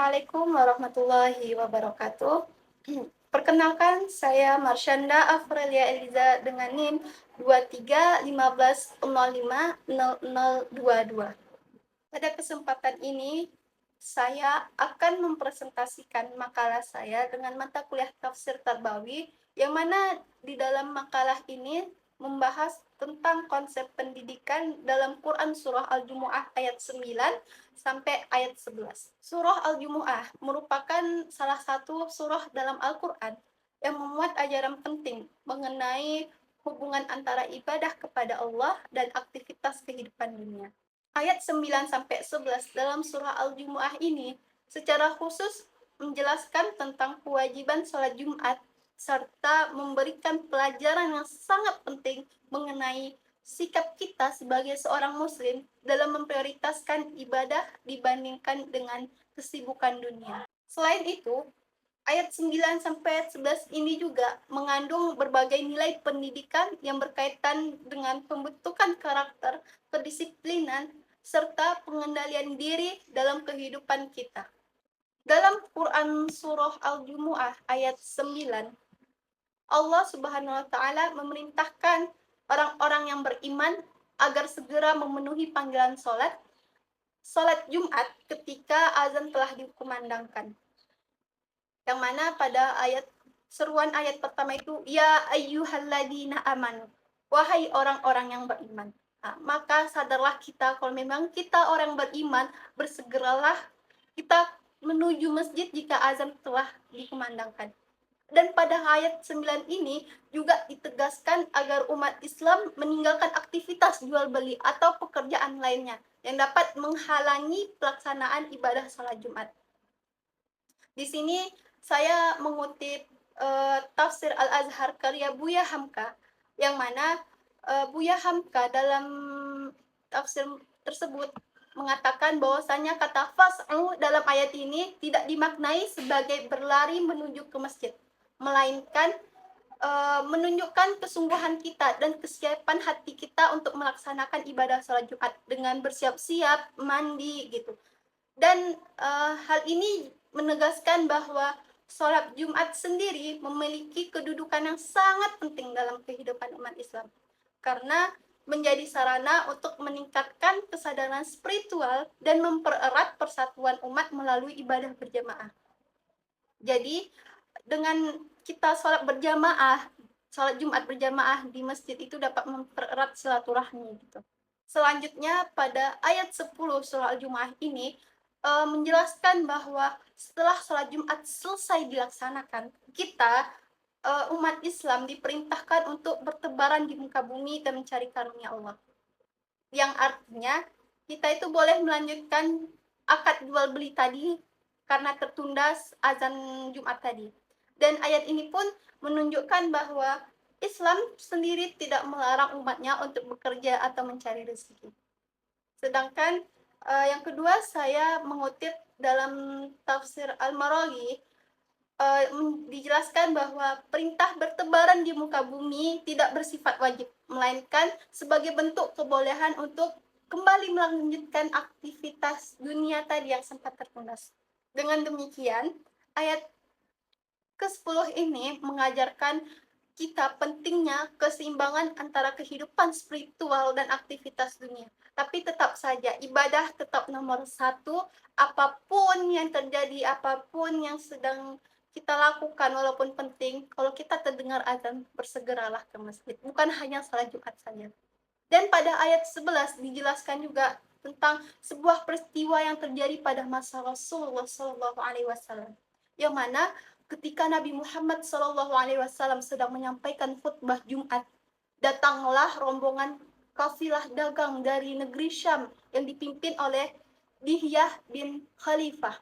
Assalamualaikum warahmatullahi wabarakatuh. Perkenalkan, saya Marsyanda Afrelia Eliza dengan NIM 2315050022. Pada kesempatan ini, saya akan mempresentasikan makalah saya dengan mata kuliah tafsir Tarbawi, yang mana di dalam makalah ini membahas tentang konsep pendidikan dalam Quran Surah Al-Jumu'ah ayat 9 sampai ayat 11. Surah Al-Jumu'ah merupakan salah satu surah dalam Al-Quran yang memuat ajaran penting mengenai hubungan antara ibadah kepada Allah dan aktivitas kehidupan dunia. Ayat 9 sampai 11 dalam surah Al-Jumu'ah ini secara khusus menjelaskan tentang kewajiban sholat Jumat serta memberikan pelajaran yang sangat penting mengenai sikap kita sebagai seorang muslim dalam memprioritaskan ibadah dibandingkan dengan kesibukan dunia. Selain itu, ayat 9 sampai 11 ini juga mengandung berbagai nilai pendidikan yang berkaitan dengan pembentukan karakter, kedisiplinan, serta pengendalian diri dalam kehidupan kita. Dalam Quran Surah Al-Jumu'ah ayat 9, Allah Subhanahu wa Ta'ala memerintahkan orang-orang yang beriman agar segera memenuhi panggilan sholat Jumat ketika azan telah dikumandangkan. Yang mana pada seruan ayat pertama itu, ya ayyuhalladzina amanu, wahai orang-orang yang beriman. Nah, maka sadarlah kita kalau memang kita orang beriman, bersegeralah kita menuju masjid jika azan telah dikumandangkan. Dan pada ayat 9 ini juga ditegaskan agar umat Islam meninggalkan aktivitas jual beli atau pekerjaan lainnya yang dapat menghalangi pelaksanaan ibadah sholat Jumat. Di sini saya mengutip tafsir Al-Azhar karya Buya Hamka, yang mana Buya Hamka dalam tafsir tersebut mengatakan bahwasanya kata fas'u dalam ayat ini tidak dimaknai sebagai berlari menuju ke masjid, melainkan menunjukkan kesungguhan kita dan kesiapan hati kita untuk melaksanakan ibadah sholat Jumat dengan bersiap-siap, mandi gitu. Dan hal ini menegaskan bahwa sholat Jumat sendiri memiliki kedudukan yang sangat penting dalam kehidupan umat Islam, karena menjadi sarana untuk meningkatkan kesadaran spiritual dan mempererat persatuan umat melalui ibadah berjamaah. Jadi dengan kita sholat Jumat berjamaah di masjid itu dapat mempererat silaturahmi gitu. Selanjutnya pada ayat 10 surah Al-Jumu'ah ini menjelaskan bahwa setelah sholat Jumat selesai dilaksanakan, kita umat Islam diperintahkan untuk bertebaran di muka bumi dan mencari karunia Allah. Yang artinya kita itu boleh melanjutkan akad jual beli tadi karena tertunda azan Jumat tadi. Dan ayat ini pun menunjukkan bahwa Islam sendiri tidak melarang umatnya untuk bekerja atau mencari rezeki. Sedangkan yang kedua, saya mengutip dalam tafsir Al-Maraghi, dijelaskan bahwa perintah bertebaran di muka bumi tidak bersifat wajib, melainkan sebagai bentuk kebolehan untuk kembali melanjutkan aktivitas dunia tadi yang sempat tertunda. Dengan demikian, ayat ke-10 ini mengajarkan kita pentingnya keseimbangan antara kehidupan spiritual dan aktivitas dunia. Tapi tetap saja ibadah tetap nomor satu, apapun yang terjadi, apapun yang sedang kita lakukan walaupun penting, kalau kita terdengar azan, bersegeralah ke masjid. Bukan hanya salat Jumat saja. Dan pada ayat 11 dijelaskan juga tentang sebuah peristiwa yang terjadi pada masa Rasulullah SAW, yang mana ketika Nabi Muhammad SAW sedang menyampaikan khutbah Jumat, datanglah rombongan kafilah dagang dari negeri Syam yang dipimpin oleh Dihyah bin Khalifah,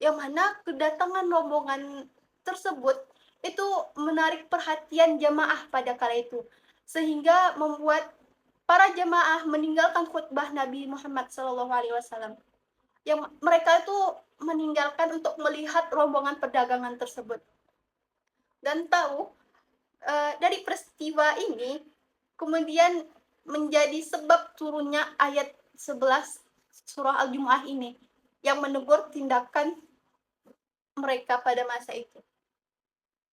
yang mana kedatangan rombongan tersebut itu menarik perhatian jamaah pada kala itu, sehingga membuat para jamaah meninggalkan khutbah Nabi Muhammad SAW, yang mereka itu meninggalkan untuk melihat rombongan perdagangan tersebut. Dan tahu dari peristiwa ini kemudian menjadi sebab turunnya ayat 11 surah Al-Jumu'ah ini, yang menegur tindakan mereka pada masa itu.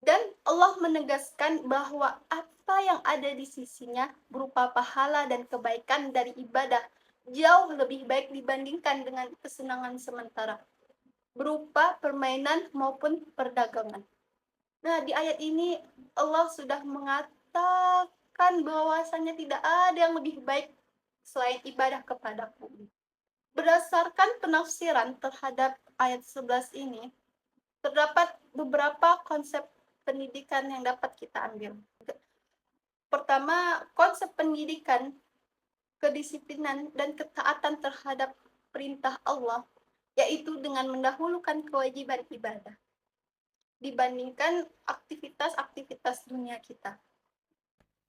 Dan Allah menegaskan bahwa apa yang ada di sisinya berupa pahala dan kebaikan dari ibadah jauh lebih baik dibandingkan dengan kesenangan sementara, berupa permainan maupun perdagangan. Nah, di ayat ini Allah sudah mengatakan bahwasanya tidak ada yang lebih baik selain ibadah kepadaku. Berdasarkan penafsiran terhadap ayat 11 ini, terdapat beberapa konsep pendidikan yang dapat kita ambil. Pertama, konsep pendidikan, kedisiplinan, dan ketaatan terhadap perintah Allah, yaitu dengan mendahulukan kewajiban ibadah dibandingkan aktivitas-aktivitas dunia kita.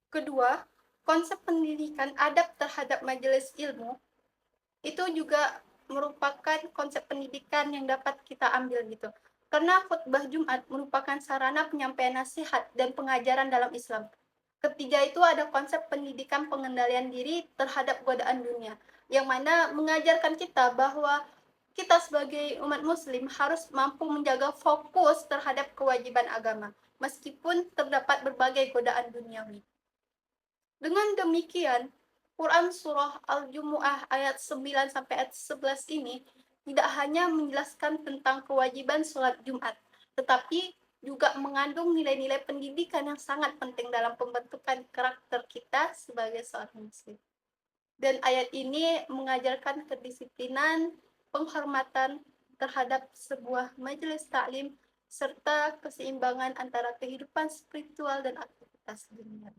Kedua, konsep pendidikan adab terhadap majelis ilmu itu juga merupakan konsep pendidikan yang dapat kita ambil gitu. Karena khutbah Jumat merupakan sarana penyampaian nasihat dan pengajaran dalam Islam. Ketiga itu ada konsep pendidikan pengendalian diri terhadap godaan dunia, yang mana mengajarkan kita bahwa kita sebagai umat muslim harus mampu menjaga fokus terhadap kewajiban agama, meskipun terdapat berbagai godaan duniawi. Dengan demikian, Quran Surah Al-Jumu'ah ayat 9 sampai ayat 11 ini tidak hanya menjelaskan tentang kewajiban sholat Jumat, tetapi juga mengandung nilai-nilai pendidikan yang sangat penting dalam pembentukan karakter kita sebagai seorang muslim. Dan ayat ini mengajarkan kedisiplinan, penghormatan terhadap sebuah majelis taklim, serta keseimbangan antara kehidupan spiritual dan aktivitas dunia.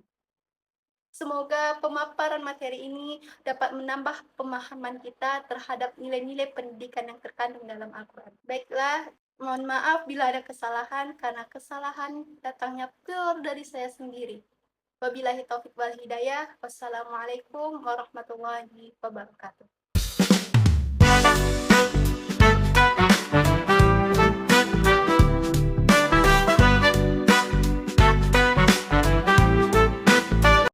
Semoga pemaparan materi ini dapat menambah pemahaman kita terhadap nilai-nilai pendidikan yang terkandung dalam Al-Quran. Baiklah, mohon maaf bila ada kesalahan, karena kesalahan datangnya pure dari saya sendiri. Wabillahi taufiq wal hidayah. Wassalamualaikum warahmatullahi wabarakatuh.